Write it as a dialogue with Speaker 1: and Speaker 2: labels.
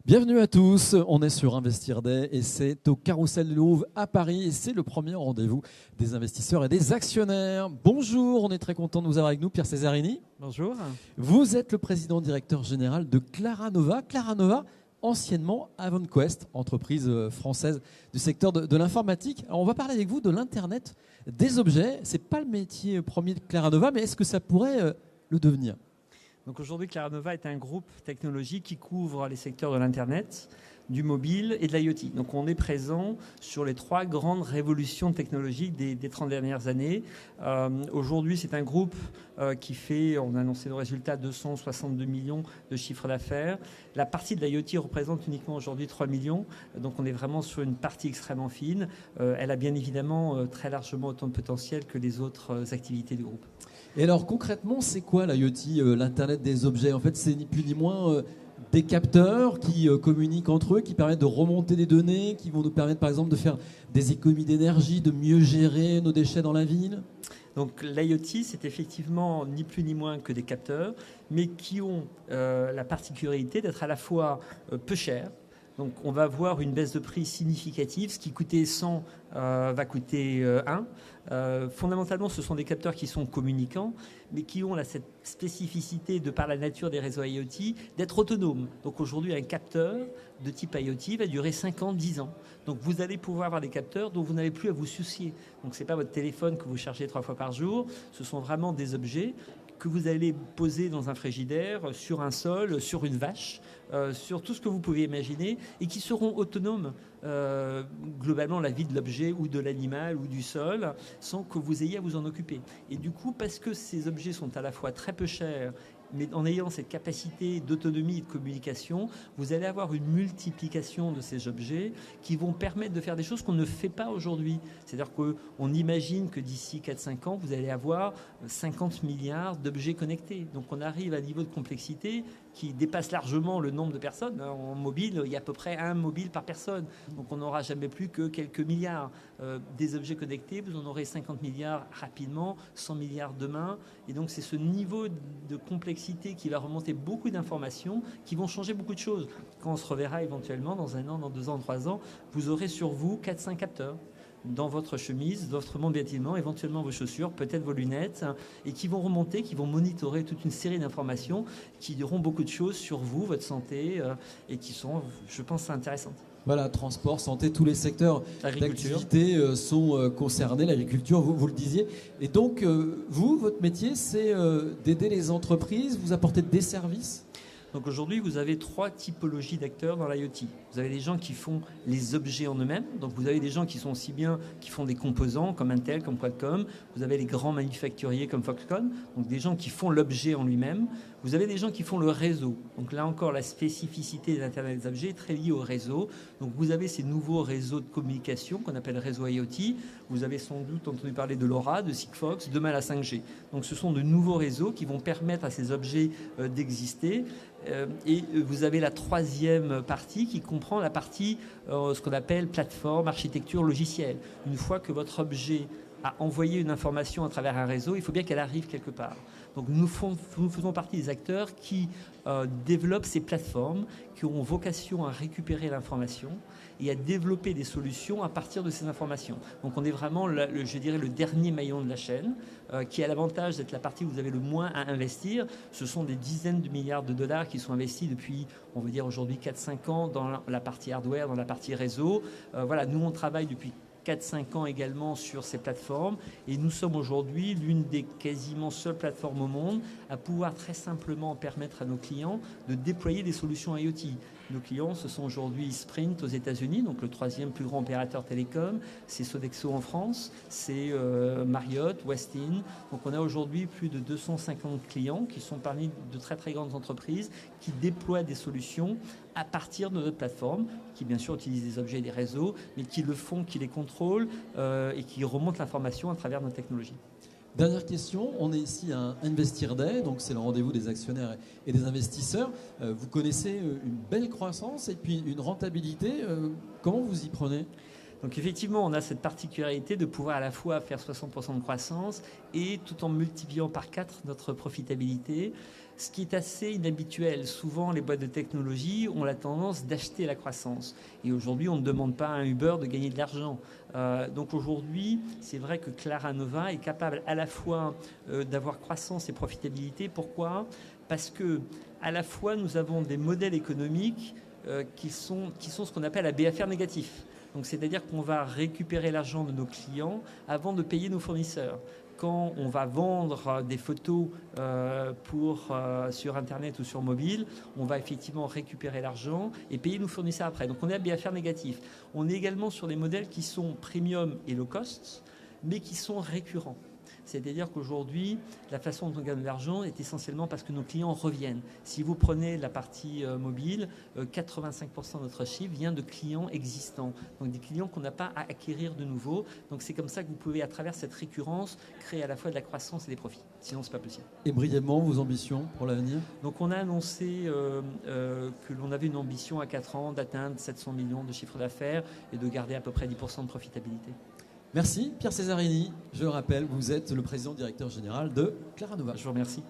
Speaker 1: Bienvenue à tous, on est sur Investir Day et c'est au Carrousel du Louvre à Paris et c'est le premier rendez-vous des investisseurs et des actionnaires. Bonjour, on est très content de vous avoir avec nous, Pierre Cesarini.
Speaker 2: Bonjour.
Speaker 1: Vous êtes le président directeur général de Claranova. Claranova, anciennement AvonQuest, entreprise française du secteur de l'informatique. Alors on va parler avec vous de l'Internet des objets. Ce n'est pas le métier premier de Claranova, mais est-ce que ça pourrait le devenir ?
Speaker 2: Donc aujourd'hui, Claranova est un groupe technologique qui couvre les secteurs de l'Internet, du mobile et de l'IoT. Donc on est présent sur les trois grandes révolutions technologiques des 30 dernières années. Aujourd'hui, c'est un groupe qui fait, on a annoncé nos résultats, 262 millions de chiffre d'affaires. La partie de l'IoT représente uniquement aujourd'hui 3 millions. Donc on est vraiment sur une partie extrêmement fine. Elle a bien évidemment très largement autant de potentiel que les autres activités du groupe.
Speaker 1: Et alors concrètement, c'est quoi l'IoT, l'Internet des objets ? En fait, c'est ni plus ni moins des capteurs qui communiquent entre eux, qui permettent de remonter des données, qui vont nous permettre par exemple de faire des économies d'énergie, de mieux gérer nos déchets dans la ville.
Speaker 2: Donc l'IoT, c'est effectivement ni plus ni moins que des capteurs, mais qui ont la particularité d'être à la fois peu chers. Donc on va avoir une baisse de prix significative. Ce qui coûtait 100 va coûter 1. Fondamentalement, ce sont des capteurs qui sont communicants, mais qui ont cette spécificité, de par la nature des réseaux IoT, d'être autonomes. Donc aujourd'hui, un capteur de type IoT va durer 5 ans, 10 ans. Donc vous allez pouvoir avoir des capteurs dont vous n'avez plus à vous soucier. Donc ce n'est pas votre téléphone que vous chargez 3 fois par jour, ce sont vraiment des objets que vous allez poser dans un frigidaire, sur un sol, sur une vache, sur tout ce que vous pouvez imaginer, et qui seront autonomes globalement la vie de l'objet ou de l'animal ou du sol, sans que vous ayez à vous en occuper. Et du coup, parce que ces objets sont à la fois très peu chers, mais en ayant cette capacité d'autonomie et de communication, vous allez avoir une multiplication de ces objets qui vont permettre de faire des choses qu'on ne fait pas aujourd'hui. C'est-à-dire qu'on imagine que d'ici 4-5 ans, vous allez avoir 50 milliards d'objets connectés. Donc on arrive à un niveau de complexité qui dépasse largement le nombre de personnes. En mobile, il y a à peu près un mobile par personne. Donc on n'aura jamais plus que quelques milliards. Des objets connectés, vous en aurez 50 milliards rapidement, 100 milliards demain. Et donc c'est ce niveau de complexité qui va remonter beaucoup d'informations, qui vont changer beaucoup de choses. Quand on se reverra éventuellement dans 1 an, dans 2 ans, 3 ans, vous aurez sur vous 4-5 capteurs dans votre chemise, dans votre bâtiment, éventuellement vos chaussures, peut-être vos lunettes, et qui vont remonter, qui vont monitorer toute une série d'informations qui diront beaucoup de choses sur vous, votre santé, et qui sont, je pense, intéressantes.
Speaker 1: Voilà, transport, santé, tous les secteurs d'activité sont concernés, l'agriculture, vous le disiez. Et donc, vous, votre métier, c'est d'aider les entreprises, vous apportez des services ?
Speaker 2: Donc aujourd'hui, vous avez 3 typologies d'acteurs dans l'IoT. Vous avez des gens qui font les objets en eux-mêmes. Donc vous avez des gens qui sont aussi bien, qui font des composants comme Intel, comme Qualcomm. Vous avez les grands manufacturiers comme Foxconn. Donc des gens qui font l'objet en lui-même. Vous avez des gens qui font le réseau. Donc là encore, la spécificité de l'Internet des objets est très liée au réseau. Donc vous avez ces nouveaux réseaux de communication qu'on appelle réseau IoT. Vous avez sans doute entendu parler de LoRa, de Sigfox, demain la 5G. Donc ce sont de nouveaux réseaux qui vont permettre à ces objets d'exister. Et vous avez la 3e partie qui comprend la partie, ce qu'on appelle plateforme, architecture, logicielle. Une fois que votre objet a envoyé une information à travers un réseau, il faut bien qu'elle arrive quelque part. Donc nous faisons partie des acteurs qui développent ces plateformes, qui ont vocation à récupérer l'information et à développer des solutions à partir de ces informations. Donc on est vraiment, je dirais, le dernier maillon de la chaîne, qui a l'avantage d'être la partie où vous avez le moins à investir. Ce sont des dizaines de milliards de dollars qui sont investis depuis, on va dire aujourd'hui, 4-5 ans dans la partie hardware, dans la partie réseau. Voilà, nous on travaille depuis 4-5 ans également sur ces plateformes et nous sommes aujourd'hui l'une des quasiment seules plateformes au monde à pouvoir très simplement permettre à nos clients de déployer des solutions IoT. Nos clients, ce sont aujourd'hui Sprint aux États-Unis, donc le 3e plus grand opérateur télécom, c'est Sodexo en France, c'est Marriott, Westin. Donc on a aujourd'hui plus de 250 clients qui sont parmi de très très grandes entreprises qui déploient des solutions à partir de notre plateforme, qui bien sûr utilisent des objets et des réseaux, mais qui le font, qui les contrôlent et qui remontent l'information à travers nos technologies.
Speaker 1: Dernière question, on est ici à Investir Day, donc c'est le rendez-vous des actionnaires et des investisseurs. Vous connaissez une belle croissance et puis une rentabilité. Comment vous y prenez ?
Speaker 2: Donc effectivement, on a cette particularité de pouvoir à la fois faire 60% de croissance et tout en multipliant par 4 notre profitabilité. ce qui est assez inhabituel. Souvent, les boîtes de technologie ont la tendance d'acheter la croissance. Et aujourd'hui, on ne demande pas à un Uber de gagner de l'argent. Donc aujourd'hui, c'est vrai que Claranova est capable à la fois d'avoir croissance et profitabilité. Pourquoi ? Parce que à la fois, nous avons des modèles économiques qui sont ce qu'on appelle à BFR négatif. Donc, c'est-à-dire qu'on va récupérer l'argent de nos clients avant de payer nos fournisseurs. Quand on va vendre des photos sur Internet ou sur mobile, on va effectivement récupérer l'argent et payer nos fournisseurs après. Donc on est à BFR négatif. On est également sur des modèles qui sont premium et low cost, mais qui sont récurrents. C'est-à-dire qu'aujourd'hui, la façon dont on gagne de l'argent est essentiellement parce que nos clients reviennent. Si vous prenez la partie mobile, 85% de notre chiffre vient de clients existants. Donc des clients qu'on n'a pas à acquérir de nouveau. Donc c'est comme ça que vous pouvez, à travers cette récurrence, créer à la fois de la croissance et des profits. Sinon, ce n'est pas possible.
Speaker 1: Et brièvement, vos ambitions pour l'avenir ?
Speaker 2: Donc on a annoncé que l'on avait une ambition à 4 ans d'atteindre 700 millions de chiffre d'affaires et de garder à peu près 10% de profitabilité.
Speaker 1: Merci Pierre Cesarini. Je le rappelle, vous êtes le président directeur général de Claranova.
Speaker 2: Je vous remercie.